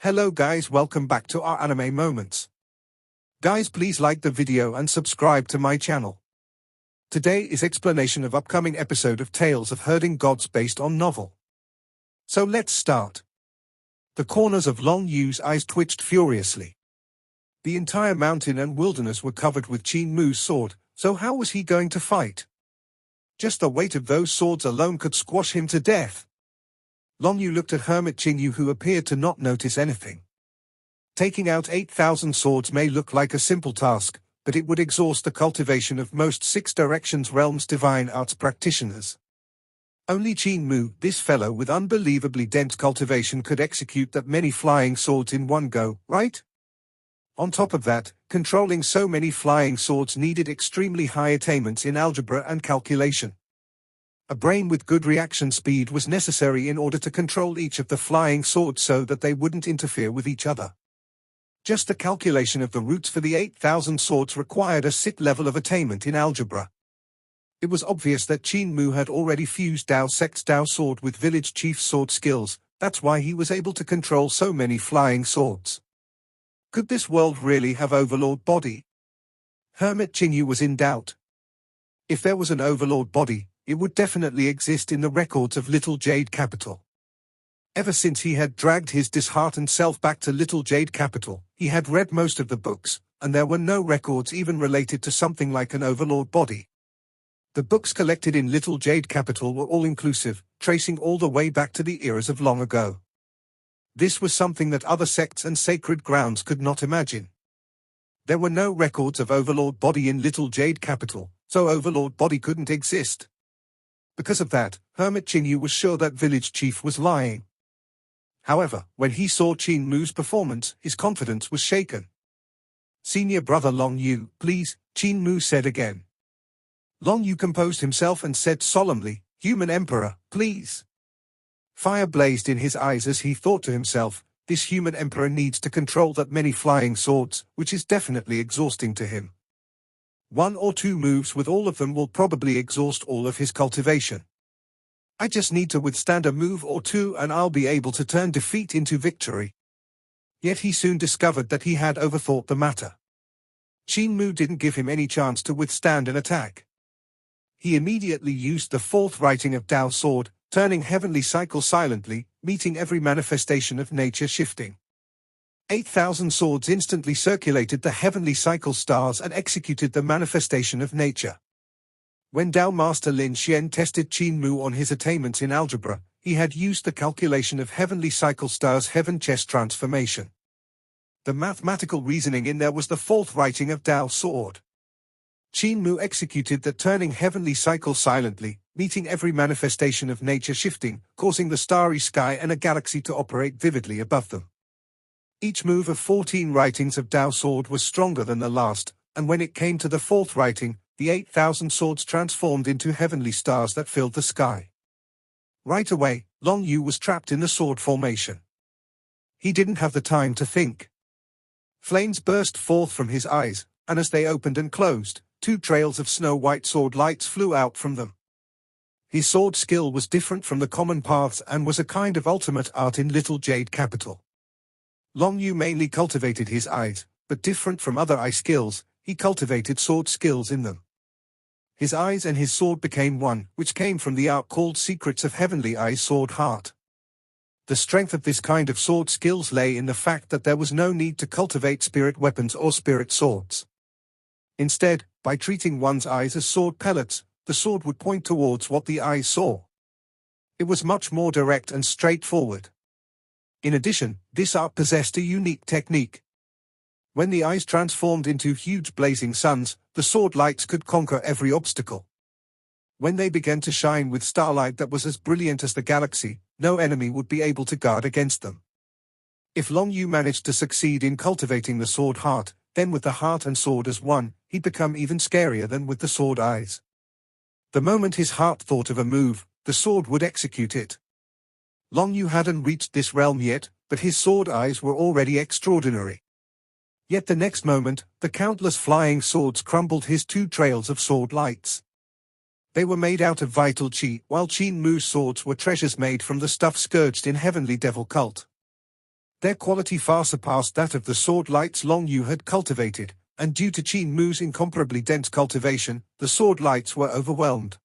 Hello guys, welcome back to our anime moments. Guys, please like the video and subscribe to my channel. Today is explanation of upcoming episode of Tales of Herding Gods based on novel. So let's start. The corners of Long Yu's eyes twitched furiously. The entire mountain and wilderness were covered with Qin Mu's sword, so how was he going to fight? Just the weight of those swords alone could squash him to death. Long Yu looked at Hermit Qin Mu, who appeared to not notice anything. Taking out 8,000 swords may look like a simple task, but it would exhaust the cultivation of most Six Directions realms divine arts practitioners. Only Qin Mu, this fellow with unbelievably dense cultivation, could execute that many flying swords in one go, right? On top of that, controlling so many flying swords needed extremely high attainments in algebra and calculation. A brain with good reaction speed was necessary in order to control each of the flying swords so that they wouldn't interfere with each other. Just the calculation of the roots for the 8,000 swords required a SIT level of attainment in algebra. It was obvious that Qin Mu had already fused Dao Sect's Dao sword with village chief's sword skills. That's why he was able to control so many flying swords. Could this world really have overlord body? Hermit Qin Mu was in doubt. If there was an overlord body, it would definitely exist in the records of Little Jade Capital. Ever since he had dragged his disheartened self back to Little Jade Capital, he had read most of the books, and there were no records even related to something like an overlord body. The books collected in Little Jade Capital were all-inclusive, tracing all the way back to the eras of long ago. This was something that other sects and sacred grounds could not imagine. There were no records of overlord body in Little Jade Capital, so overlord body couldn't exist. Because of that, Hermit Qin Mu was sure that village chief was lying. However, when he saw Qin Mu's performance, his confidence was shaken. "Senior brother Long Yu, please," Qin Mu said again. Long Yu composed himself and said solemnly, "Human Emperor, please." Fire blazed in his eyes as he thought to himself, this human emperor needs to control that many flying swords, which is definitely exhausting to him. 1 or 2 moves with all of them will probably exhaust all of his cultivation. I just need to withstand a move or 2 and I'll be able to turn defeat into victory. Yet he soon discovered that he had overthought the matter. Qin Mu didn't give him any chance to withstand an attack. He immediately used the 4th writing of Dao Sword, turning heavenly cycle silently, meeting every manifestation of nature shifting. 8,000 swords instantly circulated the heavenly cycle stars and executed the manifestation of nature. When Dao Master Lin Xian tested Qin Mu on his attainments in algebra, he had used the calculation of heavenly cycle stars' heaven chess transformation. The mathematical reasoning in there was the 4th writing of Dao Sword. Qin Mu executed the turning heavenly cycle silently, meeting every manifestation of nature shifting, causing the starry sky and a galaxy to operate vividly above them. Each move of 14 writings of Dao Sword was stronger than the last, and when it came to the 4th writing, the 8,000 swords transformed into heavenly stars that filled the sky. Right away, Long Yu was trapped in the sword formation. He didn't have the time to think. Flames burst forth from his eyes, and as they opened and closed, 2 trails of snow-white sword lights flew out from them. His sword skill was different from the common paths and was a kind of ultimate art in Little Jade Capital. Long Yu mainly cultivated his eyes, but different from other eye skills, he cultivated sword skills in them. His eyes and his sword became one, which came from the art called Secrets of Heavenly Eyes Sword Heart. The strength of this kind of sword skills lay in the fact that there was no need to cultivate spirit weapons or spirit swords. Instead, by treating one's eyes as sword pellets, the sword would point towards what the eyes saw. It was much more direct and straightforward. In addition, this art possessed a unique technique. When the eyes transformed into huge blazing suns, the sword lights could conquer every obstacle. When they began to shine with starlight that was as brilliant as the galaxy, no enemy would be able to guard against them. If Long Yu managed to succeed in cultivating the sword heart, then with the heart and sword as one, he'd become even scarier than with the sword eyes. The moment his heart thought of a move, the sword would execute it. Long Yu hadn't reached this realm yet, but his sword eyes were already extraordinary. Yet the next moment, the countless flying swords crumbled his 2 trails of sword lights. They were made out of vital chi, while Qin Mu's swords were treasures made from the stuff scourged in heavenly devil cult. Their quality far surpassed that of the sword lights Long Yu had cultivated, and due to Qin Mu's incomparably dense cultivation, the sword lights were overwhelmed.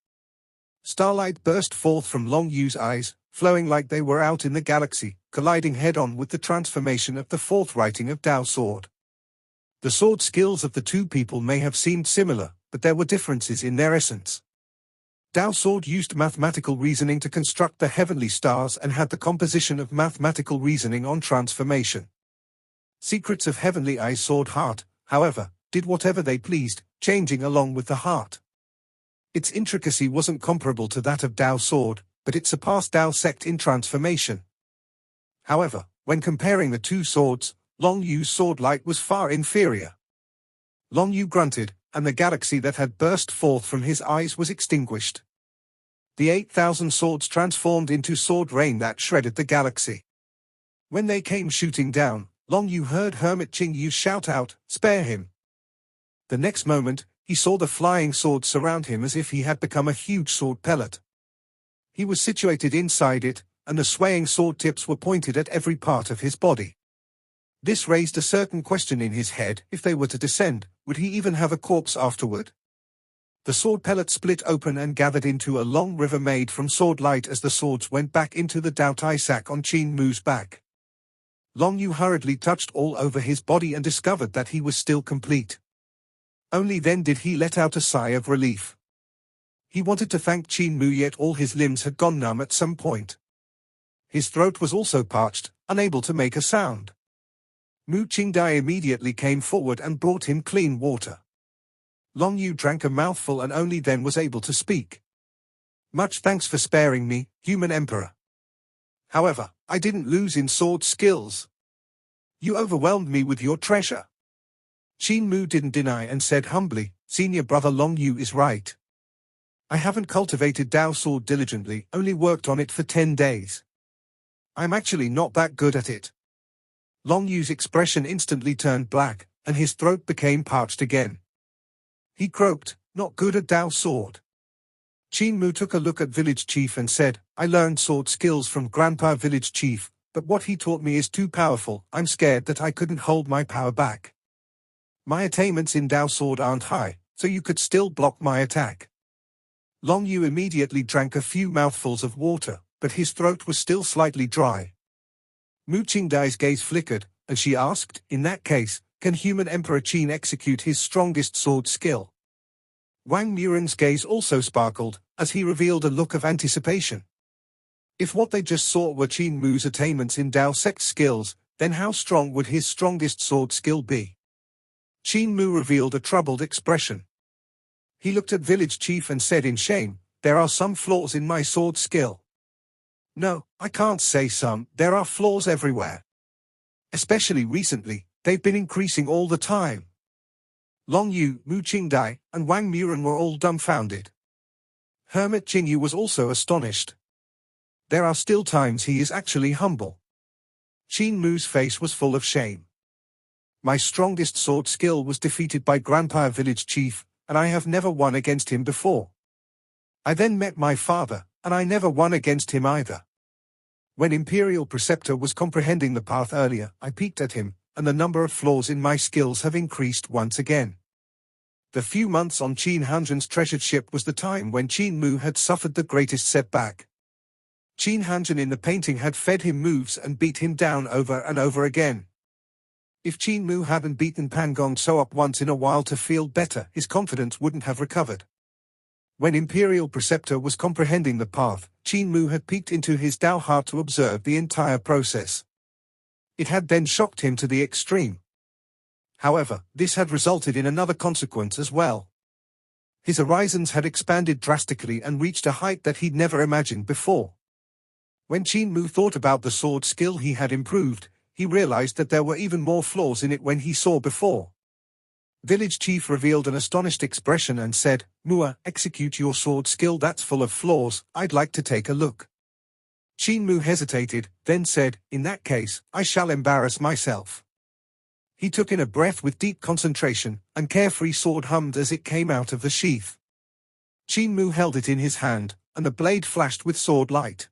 Starlight burst forth from Long Yu's eyes, flowing like they were out in the galaxy, colliding head-on with the transformation of the fourth writing of Dao Sword. The sword skills of the two people may have seemed similar, but there were differences in their essence. Dao Sword used mathematical reasoning to construct the heavenly stars and had the composition of mathematical reasoning on transformation. Secrets of Heavenly Eye Sword Heart, however, did whatever they pleased, changing along with the heart. Its intricacy wasn't comparable to that of Dao Sword, but it surpassed Dao Sect in transformation. However, when comparing the two swords, Long Yu's sword light was far inferior. Long Yu grunted, and the galaxy that had burst forth from his eyes was extinguished. The 8,000 swords transformed into sword rain that shredded the galaxy. When they came shooting down, Long Yu heard Hermit Qin Yu shout out, "Spare him!" The next moment, he saw the flying swords surround him as if he had become a huge sword pellet. He was situated inside it, and the swaying sword tips were pointed at every part of his body. This raised a certain question in his head: if they were to descend, would he even have a corpse afterward? The sword pellet split open and gathered into a long river made from sword light as the swords went back into the Dao Tai sack on Qin Mu's back. Long Yu hurriedly touched all over his body and discovered that he was still complete. Only then did he let out a sigh of relief. He wanted to thank Qin Mu, yet all his limbs had gone numb at some point. His throat was also parched, unable to make a sound. Mu Qingdai immediately came forward and brought him clean water. Long Yu drank a mouthful and only then was able to speak. "Much thanks for sparing me, human emperor. However, I didn't lose in sword skills. You overwhelmed me with your treasure." Qin Mu didn't deny and said humbly, "Senior brother Long Yu is right. I haven't cultivated Dao Sword diligently, only worked on it for 10 days. I'm actually not that good at it." Long Yu's expression instantly turned black, and his throat became parched again. He croaked, "Not good at Dao Sword." Qin Mu took a look at Village Chief and said, "I learned sword skills from Grandpa Village Chief, but what he taught me is too powerful. I'm scared that I couldn't hold my power back. My attainments in Dao Sword aren't high, so you could still block my attack." Long Yu immediately drank a few mouthfuls of water, but his throat was still slightly dry. Mu Qingdai's gaze flickered, and she asked, "In that case, can human Emperor Qin execute his strongest sword skill?" Wang Muren's gaze also sparkled, as he revealed a look of anticipation. If what they just saw were Qin Mu's attainments in Dao Sect skills, then how strong would his strongest sword skill be? Qin Mu revealed a troubled expression. He looked at Village Chief and said in shame, "There are some flaws in my sword skill." "No, I can't say some, there are flaws everywhere. Especially recently, they've been increasing all the time." Long Yu, Mu Qingdai, and Wang Muren were all dumbfounded. Hermit Qin Yu was also astonished. There are still times he is actually humble. Qin Mu's face was full of shame. "My strongest sword skill was defeated by Grandpa Village Chief, and I have never won against him before. I then met my father, and I never won against him either. When Imperial Preceptor was comprehending the path earlier, I peeked at him, and the number of flaws in my skills have increased once again. The few months on Qin Hanzhen's treasured ship was the time when Qin Mu had suffered the greatest setback. Qin Hanzhen in the painting had fed him moves and beat him down over and over again. If Qin Mu hadn't beaten Pan Gong So up once in a while to feel better, his confidence wouldn't have recovered. When Imperial Preceptor was comprehending the path, Qin Mu had peeked into his Dao heart to observe the entire process. It had then shocked him to the extreme. However, this had resulted in another consequence as well. His horizons had expanded drastically and reached a height that he'd never imagined before. When Qin Mu thought about the sword skill he had improved, he realized that there were even more flaws in it when he saw before. Village Chief revealed an astonished expression and said, "Mua, execute your sword skill that's full of flaws, I'd like to take a look." Qin Mu hesitated, then said, "In that case, I shall embarrass myself." He took in a breath with deep concentration, and carefree sword hummed as it came out of the sheath. Qin Mu held it in his hand, and the blade flashed with sword light.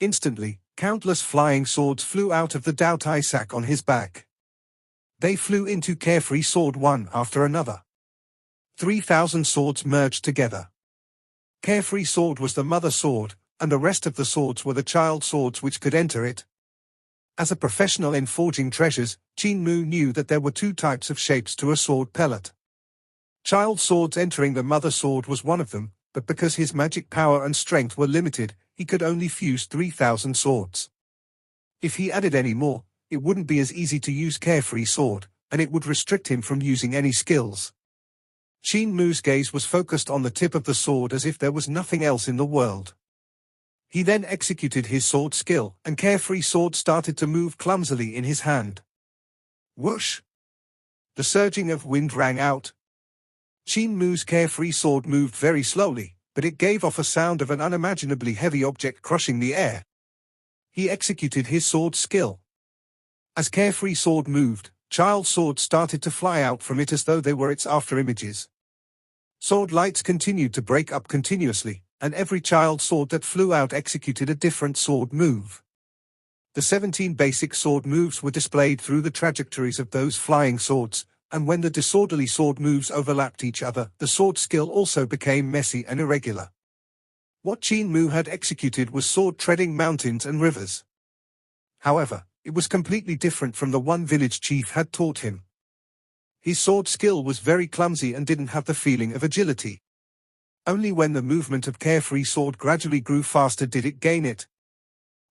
Instantly, Countless flying swords flew out of the Dao Tai sack on his back. They flew into Carefree Sword one after another. 3,000 swords merged together. Carefree Sword was the mother sword, and the rest of the swords were the child swords which could enter it. As a professional in forging treasures, Qin Mu knew that there were two types of shapes to a sword pellet. Child swords entering the mother sword was one of them, but because his magic power and strength were limited, he could only fuse 3,000 swords. If he added any more, it wouldn't be as easy to use Carefree Sword, and it would restrict him from using any skills. Qin Mu's gaze was focused on the tip of the sword as if there was nothing else in the world. He then executed his sword skill, and Carefree Sword started to move clumsily in his hand. Whoosh! The surging of wind rang out. Qin Mu's Carefree Sword moved very slowly, but it gave off a sound of an unimaginably heavy object crushing the air. He executed his sword skill. As Carefree Sword moved, child swords started to fly out from it as though they were its afterimages. Sword lights continued to break up continuously, and every child sword that flew out executed a different sword move. The 17 basic sword moves were displayed through the trajectories of those flying swords, and when the disorderly sword moves overlapped each other, the sword skill also became messy and irregular. What Qin Mu had executed was sword-treading mountains and rivers. However, it was completely different from the one village chief had taught him. His sword skill was very clumsy and didn't have the feeling of agility. Only when the movement of Carefree Sword gradually grew faster did it gain it.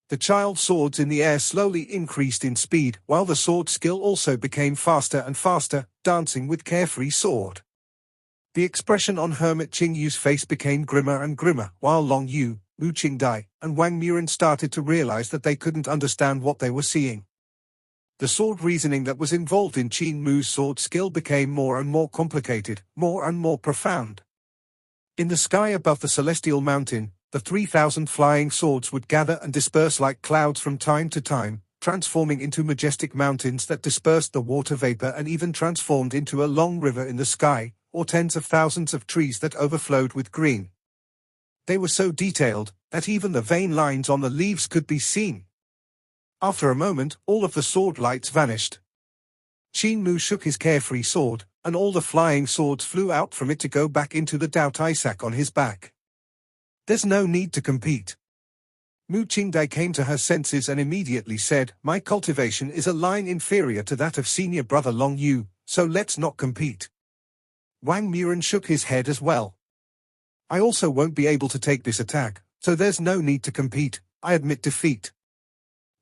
The child swords in the air slowly increased in speed, while the sword skill also became faster and faster, dancing with Carefree Sword. The expression on Hermit Qing Yu's face became grimmer and grimmer, while Long Yu, Mu Qingdai, and Wang Muren started to realize that they couldn't understand what they were seeing. The sword reasoning that was involved in Qin Mu's sword skill became more and more complicated, more and more profound. In the sky above the celestial mountain, the 3,000 flying swords would gather and disperse like clouds from time to time, transforming into majestic mountains that dispersed the water vapor and even transformed into a long river in the sky, or tens of thousands of trees that overflowed with green. They were so detailed that even the vein lines on the leaves could be seen. After a moment, all of the sword lights vanished. Qin Mu shook his Carefree Sword, and all the flying swords flew out from it to go back into the Dao Tai sack on his back. There's no need to compete. Mu Qingdai came to her senses and immediately said, "My cultivation is a line inferior to that of senior brother Long Yu, so let's not compete." Wang Muren shook his head as well. "I also won't be able to take this attack, so there's no need to compete. I admit defeat."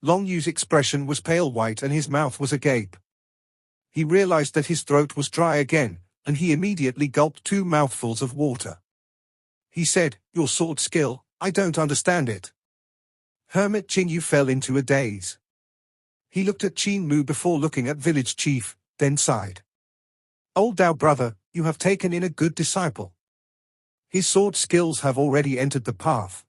Long Yu's expression was pale white and his mouth was agape. He realized that his throat was dry again, and he immediately gulped 2 mouthfuls of water. He said, "Your sword skill, I don't understand it." Hermit Qing Yu fell into a daze. He looked at Qin Mu before looking at village chief, then sighed. "Old Dao brother, you have taken in a good disciple. His sword skills have already entered the path."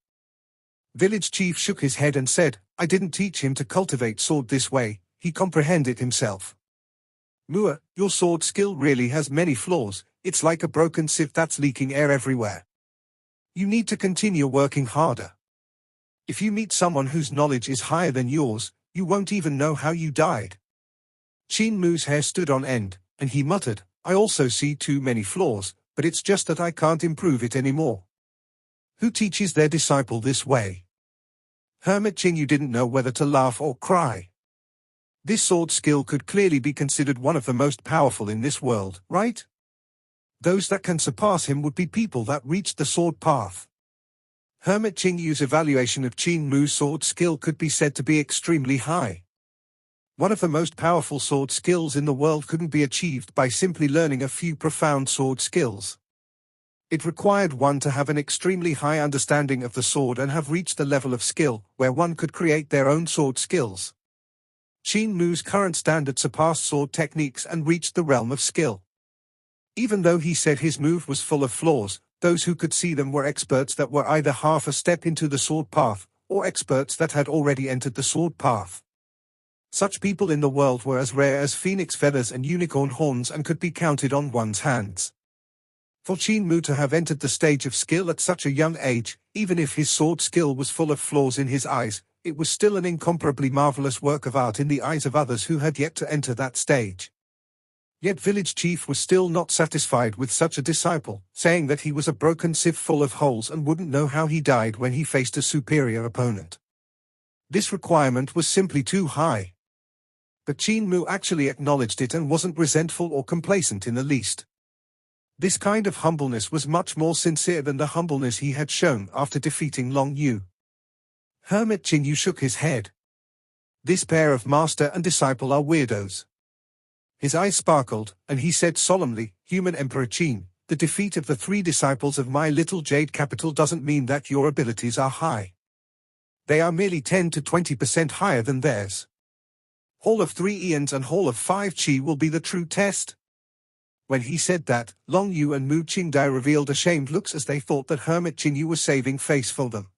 Village chief shook his head and said, "I didn't teach him to cultivate sword this way, he comprehended himself. Mua, your sword skill really has many flaws, it's like a broken sieve that's leaking air everywhere. You need to continue working harder. If you meet someone whose knowledge is higher than yours, you won't even know how you died." Qin Mu's hair stood on end, and he muttered, "I also see too many flaws, but it's just that I can't improve it anymore. Who teaches their disciple this way?" Hermit Qing Yu didn't know whether to laugh or cry. This sword skill could clearly be considered one of the most powerful in this world, right? Those that can surpass him would be people that reached the sword path. Hermit Qing Yu's evaluation of Qin Mu's sword skill could be said to be extremely high. One of the most powerful sword skills in the world couldn't be achieved by simply learning a few profound sword skills. It required one to have an extremely high understanding of the sword and have reached the level of skill where one could create their own sword skills. Qin Mu's current standard surpassed sword techniques and reached the realm of skill. Even though he said his move was full of flaws, those who could see them were experts that were either half a step into the sword path, or experts that had already entered the sword path. Such people in the world were as rare as phoenix feathers and unicorn horns and could be counted on one's hands. For Qin Mu to have entered the stage of skill at such a young age, even if his sword skill was full of flaws in his eyes, it was still an incomparably marvelous work of art in the eyes of others who had yet to enter that stage. Yet village chief was still not satisfied with such a disciple, saying that he was a broken sieve full of holes and wouldn't know how he died when he faced a superior opponent. This requirement was simply too high. But Qin Mu actually acknowledged it and wasn't resentful or complacent in the least. This kind of humbleness was much more sincere than the humbleness he had shown after defeating Long Yu. Hermit Qin Yu shook his head. This pair of master and disciple are weirdos. His eyes sparkled, and he said solemnly, Human Emperor Qin, the defeat of the 3 disciples of my little jade capital doesn't mean that your abilities are high. They are merely 10 to 20% higher than theirs. Hall of 3 Eons and Hall of 5 Qi will be the true test. When he said that, Long Yu and Mu Qingdai revealed ashamed looks as they thought that Hermit Qin Yu was saving face for them.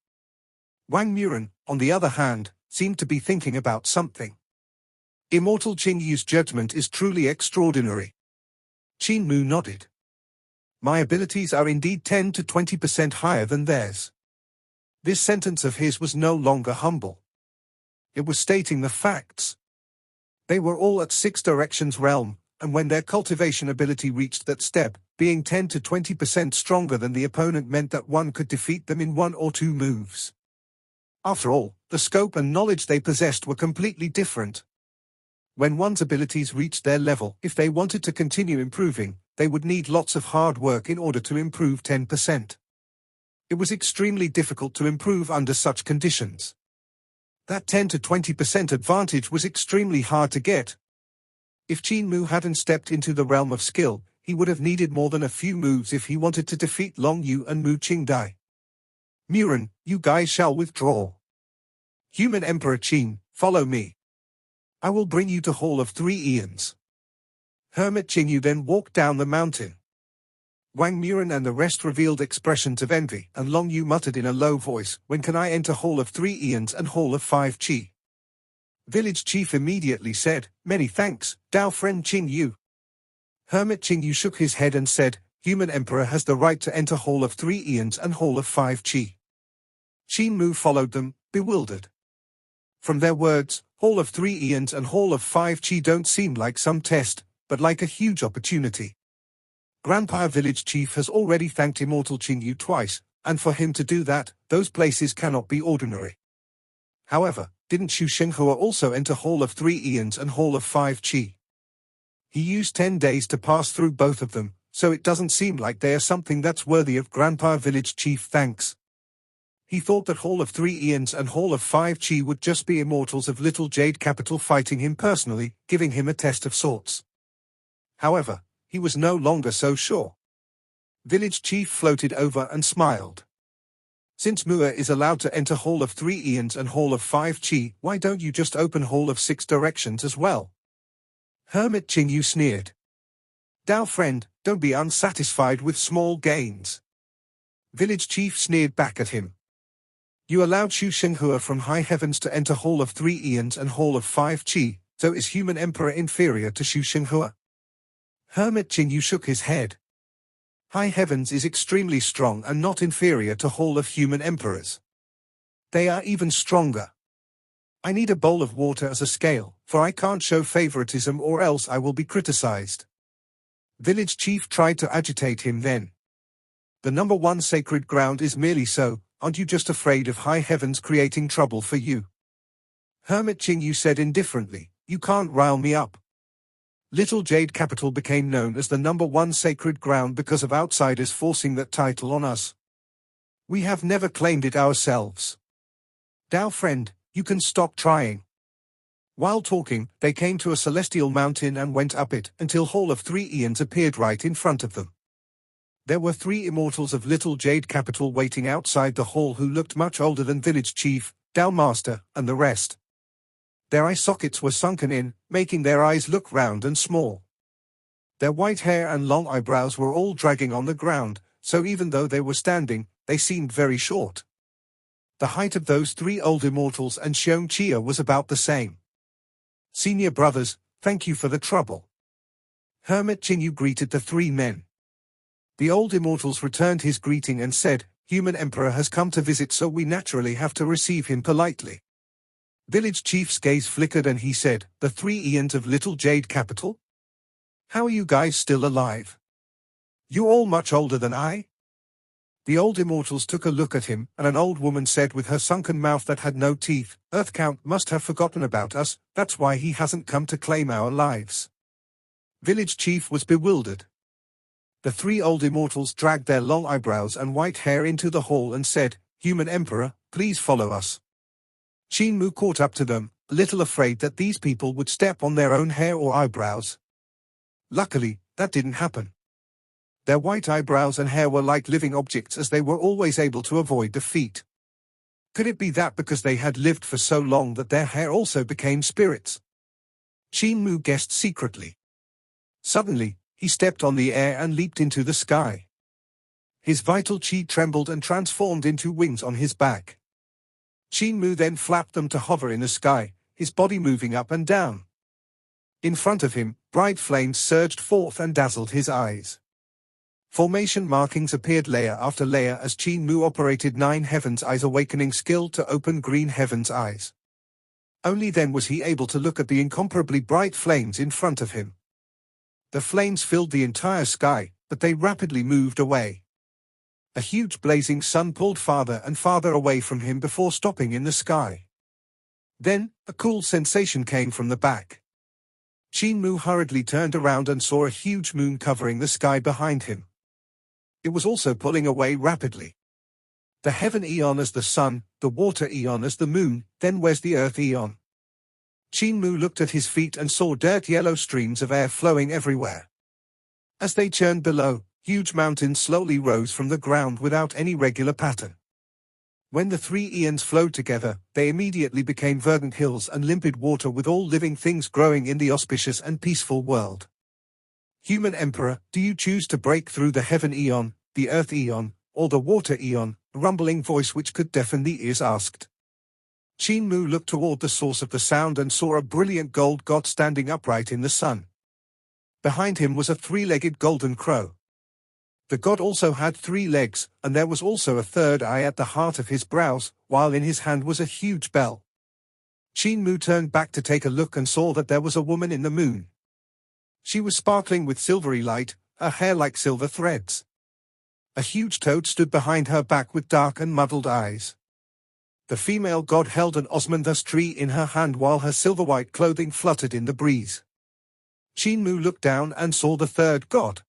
Wang Muren, on the other hand, seemed to be thinking about something. Immortal Qin Yu's judgment is truly extraordinary. Qin Mu nodded. My abilities are indeed 10 to 20% higher than theirs. This sentence of his was no longer humble. It was stating the facts. They were all at 6 Directions realm, and when their cultivation ability reached that step, being 10 to 20% stronger than the opponent meant that one could defeat them in 1 or 2 moves. After all, the scope and knowledge they possessed were completely different. When one's abilities reached their level, if they wanted to continue improving, they would need lots of hard work in order to improve 10%. It was extremely difficult to improve under such conditions. That 10 to 20% advantage was extremely hard to get. If Qin Mu hadn't stepped into the realm of skill, he would have needed more than a few moves if he wanted to defeat Long Yu and Mu Qingdai. Muren, you guys shall withdraw. Human Emperor Qin, follow me. I will bring you to Hall of 3 Eons. Hermit Qin Yu then walked down the mountain. Wang Muren and the rest revealed expressions of envy, and Long Yu muttered in a low voice, when can I enter Hall of 3 Eons and Hall of 5 Qi? Village chief immediately said, many thanks, Dao friend Qin Yu. Hermit Qin Yu shook his head and said, Human Emperor has the right to enter Hall of 3 Eons and Hall of 5 Qi. Qin Mu followed them, bewildered. From their words, Hall of 3 Eons and Hall of 5 Qi don't seem like some test, but like a huge opportunity. Grandpa Village Chief has already thanked Immortal Qin Yu twice, and for him to do that, those places cannot be ordinary. However, didn't Xu Shenghua also enter Hall of 3 Eons and Hall of 5 Qi? He used 10 days to pass through both of them, so it doesn't seem like they are something that's worthy of Grandpa Village Chief thanks. He thought that Hall of 3 Eons and Hall of 5 Qi would just be immortals of Little Jade Capital fighting him personally, giving him a test of sorts. However, he was no longer so sure. Village Chief floated over and smiled. Since Mua is allowed to enter Hall of 3 Eons and Hall of 5 Qi, why don't you just open Hall of 6 Directions as well? Hermit Qin Yu sneered. Dao friend, don't be unsatisfied with small gains. Village Chief sneered back at him. You allowed Xu Shenghua from high heavens to enter Hall of 3 Eons and Hall of 5 Qi, so is Human Emperor inferior to Xu Shenghua? Hermit Qin Yu shook his head. High heavens is extremely strong and not inferior to Hall of Human Emperors. They are even stronger. I need a bowl of water as a scale, for I can't show favoritism or else I will be criticized. Village Chief tried to agitate him then. The number 1 sacred ground is merely so, aren't you just afraid of high heavens creating trouble for you? Hermit Qin Yu said indifferently, you can't rile me up. Little Jade Capital became known as the number 1 sacred ground because of outsiders forcing that title on us. We have never claimed it ourselves. Dao friend, you can stop trying. While talking, they came to a celestial mountain and went up it until Hall of 3 Eons appeared right in front of them. There were 3 immortals of Little Jade Capital waiting outside the hall who looked much older than Village Chief, Dao Master, and the rest. Their eye sockets were sunken in, making their eyes look round and small. Their white hair and long eyebrows were all dragging on the ground, so even though they were standing, they seemed very short. The height of those 3 old immortals and Xiong Chia was about the same. Senior brothers, thank you for the trouble. Hermit Qin Yu greeted the 3 men. The old immortals returned his greeting and said, Human Emperor has come to visit, so we naturally have to receive him politely. Village chief's gaze flickered and he said, "The 3 eons of Little Jade Capital? How are you guys still alive? You all much older than I?" The old immortals took a look at him, and an old woman said with her sunken mouth that had no teeth, "Earth Count must have forgotten about us, that's why he hasn't come to claim our lives." Village chief was bewildered. The 3 old immortals dragged their long eyebrows and white hair into the hall and said, "Human Emperor, please follow us." Qin Mu caught up to them, a little afraid that these people would step on their own hair or eyebrows. Luckily, that didn't happen. Their white eyebrows and hair were like living objects as they were always able to avoid defeat. Could it be that because they had lived for so long that their hair also became spirits? Qin Mu guessed secretly. Suddenly, he stepped on the air and leaped into the sky. His vital qi trembled and transformed into wings on his back. Qin Mu then flapped them to hover in the sky, his body moving up and down. In front of him, bright flames surged forth and dazzled his eyes. Formation markings appeared layer after layer as Qin Mu operated 9 Heaven's Eyes awakening skill to open green Heaven's Eyes. Only then was he able to look at the incomparably bright flames in front of him. The flames filled the entire sky, but they rapidly moved away. A huge blazing sun pulled farther and farther away from him before stopping in the sky. Then, a cool sensation came from the back. Qin Mu hurriedly turned around and saw a huge moon covering the sky behind him. It was also pulling away rapidly. The heaven eon as the sun, the water eon as the moon, then where's the earth eon? Qin Mu looked at his feet and saw dirt yellow streams of air flowing everywhere. As they churned below, huge mountains slowly rose from the ground without any regular pattern. When the 3 eons flowed together, they immediately became verdant hills and limpid water with all living things growing in the auspicious and peaceful world. Human Emperor, do you choose to break through the heaven eon, the earth eon, or the water eon? A rumbling voice which could deafen the ears asked. Qin Mu looked toward the source of the sound and saw a brilliant gold god standing upright in the sun. Behind him was a 3-legged golden crow. The god also had 3 legs, and there was also a 3rd eye at the heart of his brows, while in his hand was a huge bell. Qin Mu turned back to take a look and saw that there was a woman in the moon. She was sparkling with silvery light, her hair like silver threads. A huge toad stood behind her back with dark and muddled eyes. The female god held an osmanthus tree in her hand while her silver-white clothing fluttered in the breeze. Qin Mu looked down and saw the 3rd god.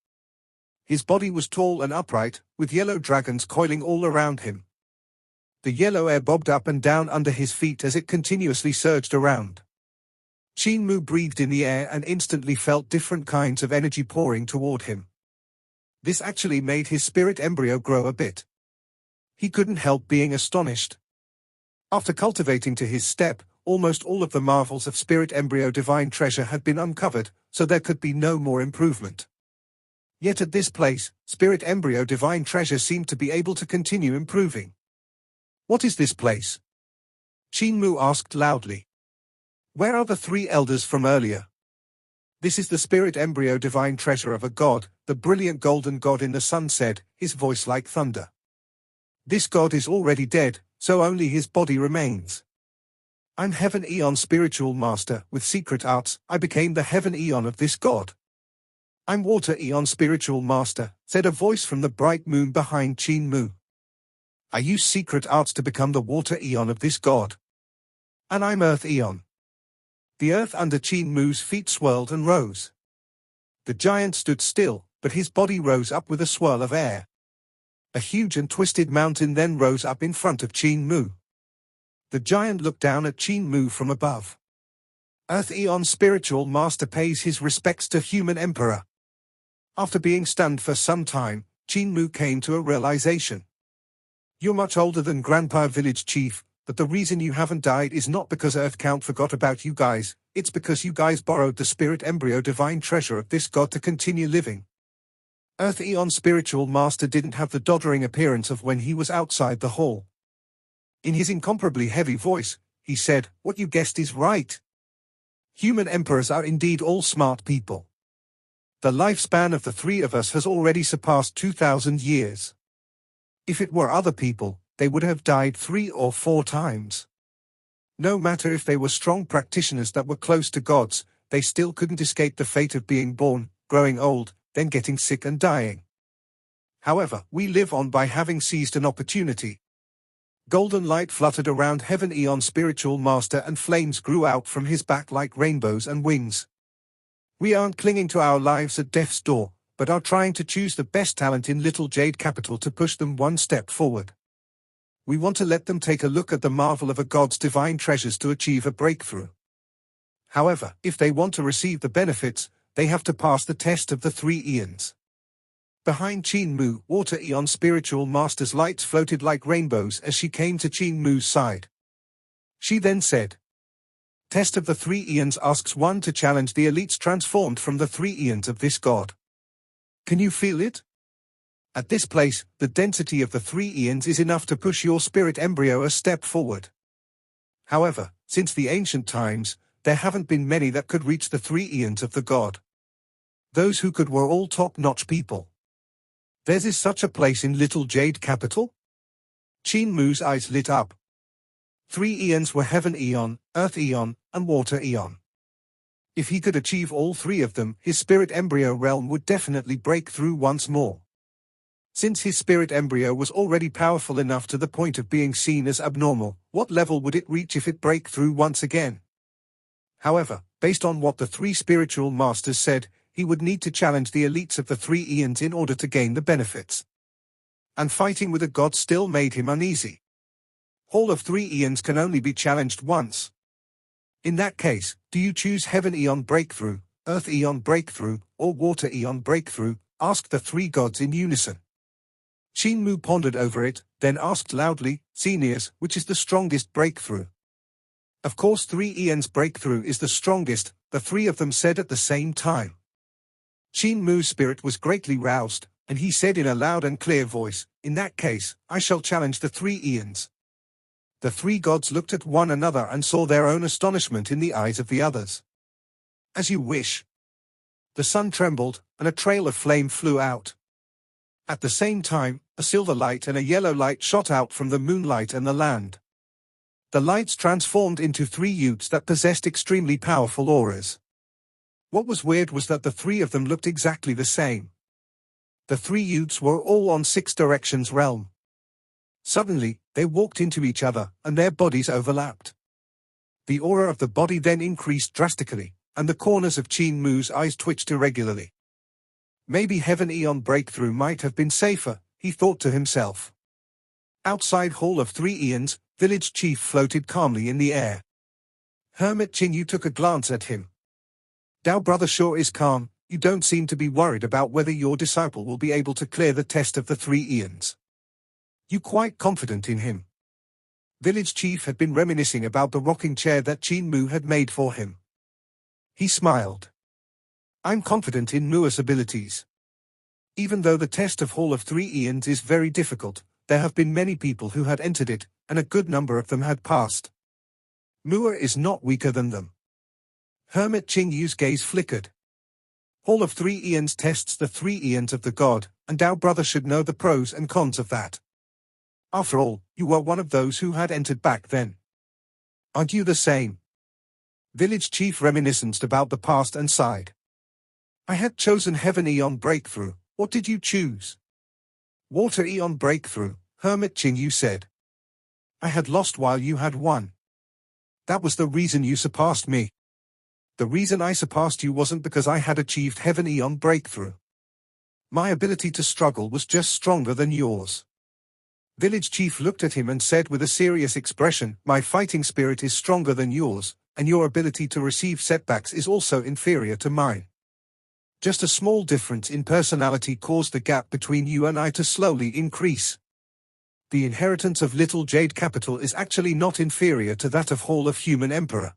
His body was tall and upright, with yellow dragons coiling all around him. The yellow air bobbed up and down under his feet as it continuously surged around. Qin Mu breathed in the air and instantly felt different kinds of energy pouring toward him. This actually made his spirit embryo grow a bit. He couldn't help being astonished. After cultivating to his step, almost all of the marvels of spirit embryo divine treasure had been uncovered, so there could be no more improvement. Yet at this place, spirit embryo divine treasure seemed to be able to continue improving. What is this place? Qin Mu asked loudly. Where are the 3 elders from earlier? This is the spirit embryo divine treasure of a god, the brilliant golden god in the sun said, his voice like thunder. This god is already dead, so only his body remains. I'm Heaven Eon spiritual master, with secret arts, I became the Heaven Eon of this god. I'm Water Eon spiritual master, said a voice from the bright moon behind Qin Mu. I use secret arts to become the Water Eon of this god. And I'm Earth Eon. The earth under Qin Mu's feet swirled and rose. The giant stood still, but his body rose up with a swirl of air. A huge and twisted mountain then rose up in front of Qin Mu. The giant looked down at Qin Mu from above. Earth Eon spiritual master pays his respects to human emperor. After being stunned for some time, Qin Mu came to a realization. You're much older than Grandpa Village Chief, but the reason you haven't died is not because Earth Count forgot about you guys, it's because you guys borrowed the spirit embryo divine treasure of this god to continue living. Earth Eon spiritual master didn't have the doddering appearance of when he was outside the hall. In his incomparably heavy voice, he said, what you guessed is right. Human emperors are indeed all smart people. The lifespan of the 3 of us has already surpassed 2,000 years. If it were other people, they would have died 3 or 4 times. No matter if they were strong practitioners that were close to gods, they still couldn't escape the fate of being born, growing old, then getting sick and dying. However, we live on by having seized an opportunity. Golden light fluttered around Heaven Eon's spiritual master and flames grew out from his back like rainbows and wings. We aren't clinging to our lives at death's door, but are trying to choose the best talent in Little Jade Capital to push them one step forward. We want to let them take a look at the marvel of a god's divine treasures to achieve a breakthrough. However, if they want to receive the benefits, they have to pass the test of the 3 eons. Behind Qin Mu, Water Eon's spiritual master's lights floated like rainbows as she came to Qin Mu's side. She then said, "Test of the 3 eons asks one to challenge the elites transformed from the 3 eons of this god. Can you feel it? At this place, the density of the 3 eons is enough to push your spirit embryo a step forward. However, since the ancient times, there haven't been many that could reach the 3 eons of the god. Those who could were all top-notch people. There is such a place in Little Jade Capital?" Qin Mu's eyes lit up. 3 eons were Heaven Eon, Earth Eon, and Water Eon. If he could achieve all 3 of them, his spirit embryo realm would definitely break through once more. Since his spirit embryo was already powerful enough to the point of being seen as abnormal, what level would it reach if it break through once again? However, based on what the 3 spiritual masters said, he would need to challenge the elites of the 3 eons in order to gain the benefits. And fighting with a god still made him uneasy. Hall of 3 eons can only be challenged once. In that case, do you choose Heaven Eon Breakthrough, Earth Eon Breakthrough, or Water Eon Breakthrough? Asked the 3 gods in unison. Qin Mu pondered over it, then asked loudly, "Seniors, which is the strongest breakthrough?" "Of course 3 eons breakthrough is the strongest," the 3 of them said at the same time. Qin Mu's spirit was greatly roused, and he said in a loud and clear voice, "In that case, I shall challenge the 3 eons." The 3 gods looked at one another and saw their own astonishment in the eyes of the others. "As you wish." The sun trembled, and a trail of flame flew out. At the same time, a silver light and a yellow light shot out from the moonlight and the land. The lights transformed into 3 youths that possessed extremely powerful auras. What was weird was that the 3 of them looked exactly the same. The 3 youths were all on 6 directions realm. Suddenly, they walked into each other, and their bodies overlapped. The aura of the body then increased drastically, and the corners of Qin Mu's eyes twitched irregularly. Maybe Heaven Eon Breakthrough might have been safer, he thought to himself. Outside Hall of 3 Eons, Village Chief floated calmly in the air. Hermit Qin Mu took a glance at him. "Dao brother sure is calm, you don't seem to be worried about whether your disciple will be able to clear the test of the 3 eons. You quite confident in him?" Village Chief had been reminiscing about the rocking chair that Qin Mu had made for him. He smiled. "I'm confident in Mu's abilities. Even though the test of Hall of 3 Eons is very difficult, there have been many people who had entered it, and a good number of them had passed. Mu is not weaker than them." Hermit Qin Yu's gaze flickered. Hall of 3 Eons tests the 3 Eons of the god, and Dao brother should know the pros and cons of that. After all, you were one of those who had entered back then. Aren't you the same? Village Chief reminisced about the past and sighed. "I had chosen Heaven Eon Breakthrough. What did you choose?" "Water Eon Breakthrough," Hermit Qin Yu said. "I had lost while you had won. That was the reason you surpassed me. The reason I surpassed you wasn't because I had achieved Heaven Eon Breakthrough. My ability to struggle was just stronger than yours." Village Chief looked at him and said with a serious expression, "My fighting spirit is stronger than yours, and your ability to receive setbacks is also inferior to mine. Just a small difference in personality caused the gap between you and I to slowly increase. The inheritance of Little Jade Capital is actually not inferior to that of Hall of Human Emperor.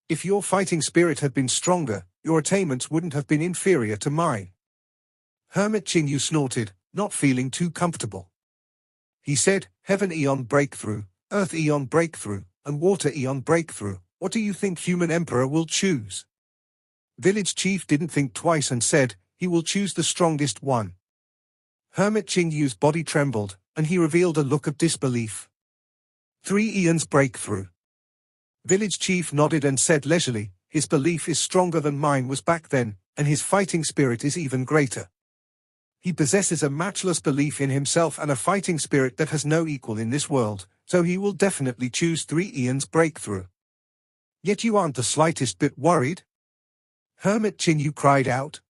If your fighting spirit had been stronger, your attainments wouldn't have been inferior to mine." Hermit Qin Yu snorted, not feeling too comfortable. He said, "Heaven Eon Breakthrough, Earth Eon Breakthrough, and Water Eon Breakthrough, what do you think Human Emperor will choose?" Village Chief didn't think twice and said, "He will choose the strongest one." Hermit Qin Yu's body trembled, and he revealed a look of disbelief. 3 Eons Breakthrough. Village chief nodded and said leisurely, his belief is stronger than mine was back then, and his fighting spirit is even greater. He possesses a matchless belief in himself and a fighting spirit that has no equal in this world, so he will definitely choose 3 Ian's breakthrough. Yet you aren't the slightest bit worried? Hermit Qin Mu cried out.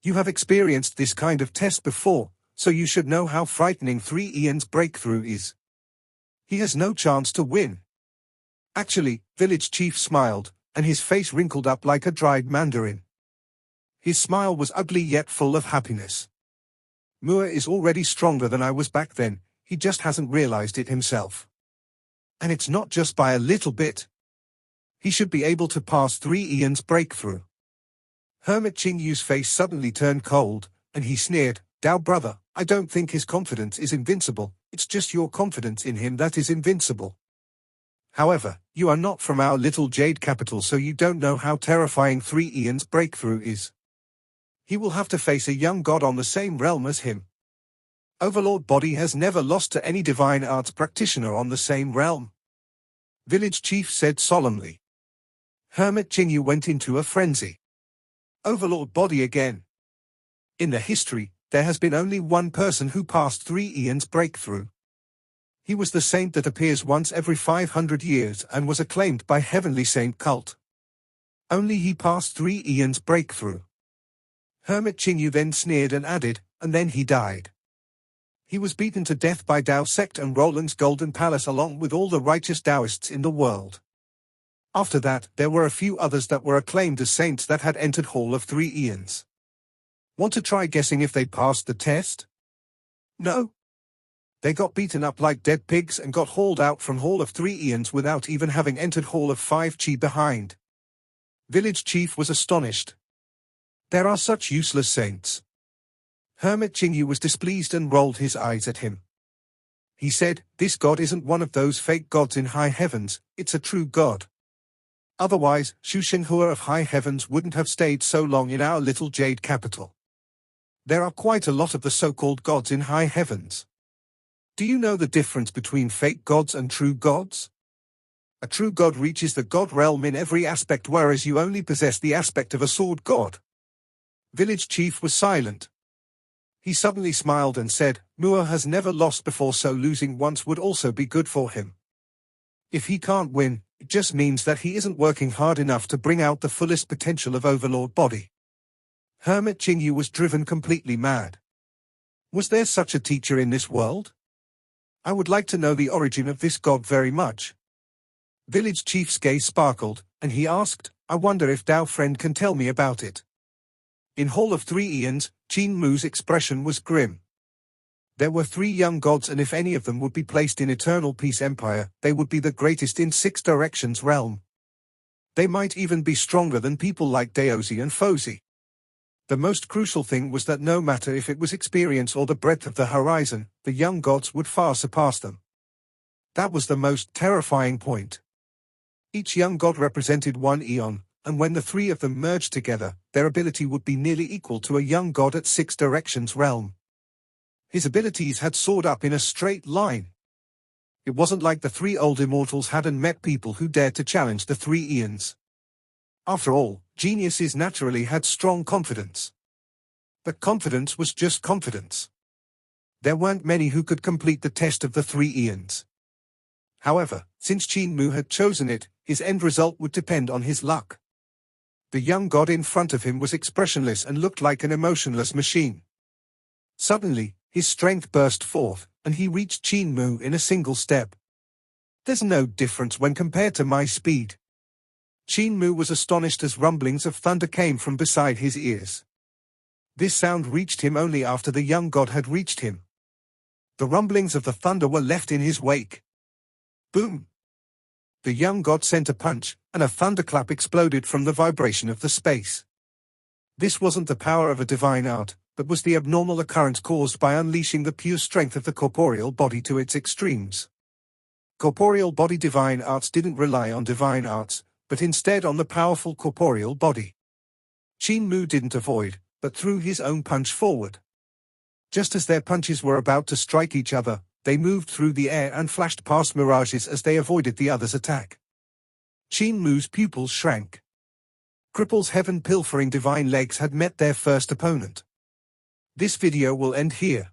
You have experienced this kind of test before, so you should know how frightening 3 Ian's breakthrough is. He has no chance to win. Actually, village chief smiled, and his face wrinkled up like a dried mandarin. His smile was ugly yet full of happiness. Mu is already stronger than I was back then, he just hasn't realized it himself. And it's not just by a little bit. He should be able to pass 3 Ian's breakthrough. Hermit Qin Yu's face suddenly turned cold, and he sneered, Dao brother, I don't think his confidence is invincible, it's just your confidence in him that is invincible. However, you are not from our little jade capital, so you don't know how terrifying 3 Ian's breakthrough is. He will have to face a young god on the same realm as him. Overlord Body has never lost to any divine arts practitioner on the same realm. Village chief said solemnly. Hermit Qin Yu went into a frenzy. Overlord Body again. In the history, there has been only one person who passed 3 Ian's breakthrough. He was the saint that appears once every 500 years and was acclaimed by heavenly saint cult. Only he passed 3 Ian's breakthrough. Hermit Qin Yu then sneered and added, and then he died. He was beaten to death by Dao sect and Roland's Golden Palace along with all the righteous Taoists in the world. After that, there were a few others that were acclaimed as saints that had entered Hall of 3 Ians. Want to try guessing if they passed the test? No. They got beaten up like dead pigs and got hauled out from Hall of 3 Ians without even having entered Hall of 5 Qi behind. Village chief was astonished. There are such useless saints. Hermit Qin Yu was displeased and rolled his eyes at him. He said, this god isn't one of those fake gods in high heavens, it's a true god. Otherwise, Xu Shenghua of high heavens wouldn't have stayed so long in our little jade capital. There are quite a lot of the so-called gods in high heavens. Do you know the difference between fake gods and true gods? A true god reaches the god realm in every aspect, whereas you only possess the aspect of a sword god. Village chief was silent. He suddenly smiled and said, Mu has never lost before, so losing once would also be good for him. If he can't win, it just means that he isn't working hard enough to bring out the fullest potential of Overlord Body. Hermit Qin Yu was driven completely mad. Was there such a teacher in this world? I would like to know the origin of this god very much. Village chief's gaze sparkled, and he asked, I wonder if Dao friend can tell me about it. In Hall of 3 Ians, Qin Mu's expression was grim. There were 3 young gods, and if any of them would be placed in Eternal Peace Empire, they would be the greatest in 6 Directions realm. They might even be stronger than people like Daozi and Fozi. The most crucial thing was that no matter if it was experience or the breadth of the horizon, the young gods would far surpass them. That was the most terrifying point. Each young god represented 1 eon, and when the 3 of them merged together, their ability would be nearly equal to a young god at 6 Directions realm. His abilities had soared up in a straight line. It wasn't like the 3 old immortals hadn't met people who dared to challenge the 3 eons. After all, geniuses naturally had strong confidence. But confidence was just confidence. There weren't many who could complete the test of the 3 eons. However, since Qin Mu had chosen it, his end result would depend on his luck. The young god in front of him was expressionless and looked like an emotionless machine. Suddenly, his strength burst forth, and he reached Qin Mu in a single step. There's no difference when compared to my speed. Qin Mu was astonished as rumblings of thunder came from beside his ears. This sound reached him only after the young god had reached him. The rumblings of the thunder were left in his wake. Boom! The young god sent a punch, and a thunderclap exploded from the vibration of the space. This wasn't the power of a divine art, but was the abnormal occurrence caused by unleashing the pure strength of the corporeal body to its extremes. Corporeal body divine arts didn't rely on divine arts, but instead on the powerful corporeal body. Qin Mu didn't avoid, but threw his own punch forward. Just as their punches were about to strike each other, they moved through the air and flashed past mirages as they avoided the other's attack. Qin Mu's pupils shrank. Cripple's heaven-pilfering divine legs had met their first opponent. This video will end here.